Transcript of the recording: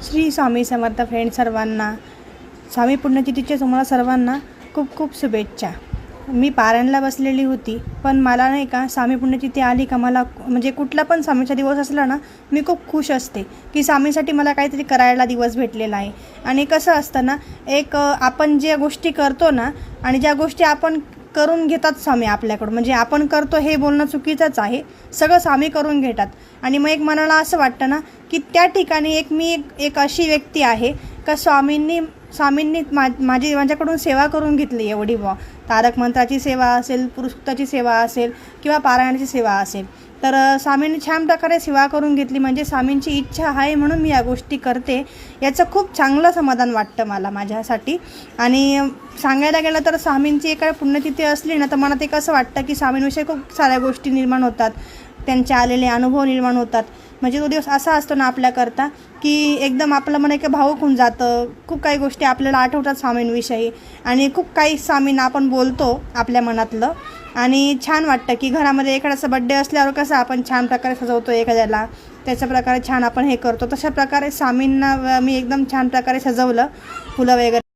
Shri Swami Samarth friend सर्वांना, स्वामी पुण्यतिथीच्या तुम्हाला सर्वांना खूप खूप शुभेच्छा। मी पारायणला बसलेली होती, पण मला नाही का स्वामी पुण्यतिथी आली का मला म्हणजे कुठला पण स्वामीचा दिवस असला ना, मी खूप खुश असते की स्वामीसाठी मला काहीतरी करायला दिवस भेटलेला आहे। आणि कसं असतं ना, एक आपण ज्या गोष्टी करतो ना आणि ज्या गोष्टी आपण करून घेतात स्वामी आपल्याकडून, म्हणजे आपण करतो हे बोलणं चुकीचंच आहे, सगळं स्वामी करून घेतात। आणि मग एक मनाला असं वाटतं ना की त्या ठिकाणी मी एक अशी व्यक्ती आहे का स्वामींनी माझ्याकडून सेवा करून घेतली एवढी तारक मंत्राची सेवा असेल, पुरुषसूक्ताची सेवा असेल किंवा पारायणाची सेवा असेल, तर स्वामींनी छान प्रकारे सेवा करून घेतली। म्हणजे स्वामींची इच्छा आहे म्हणून मी या गोष्टी करते, याचं खूप चांगलं समाधान वाटतं मला माझ्यासाठी। आणि सांगायला गेलं तर स्वामींची एक पुण्यतिथी असली ना तर मनात एक असं वाटतं की स्वामींविषयी खूप साऱ्या गोष्टी निर्माण होतात, त्यांचे आलेले अनुभव निर्माण होतात। म्हणजे तो दिवस असा असतो ना आपल्याकरता की एकदम आपलं मन एक भावूक होऊन जातं, खूप काही गोष्टी आपल्याला आठवतात स्वामींविषयी आणि खूप काही स्वामींना आपण बोलतो आपल्या मनातलं। आणि छान वाटतं की घरामध्ये एखाद्याचा बड्डे असल्यावर कसं आपण छान प्रकारे सजवतो एखाद्याला, त्याच्या प्रकारे छान आपण हे करतो, तशा प्रकारे स्वामींना मी एकदम छान प्रकारे सजवलं, फुलं वगैरे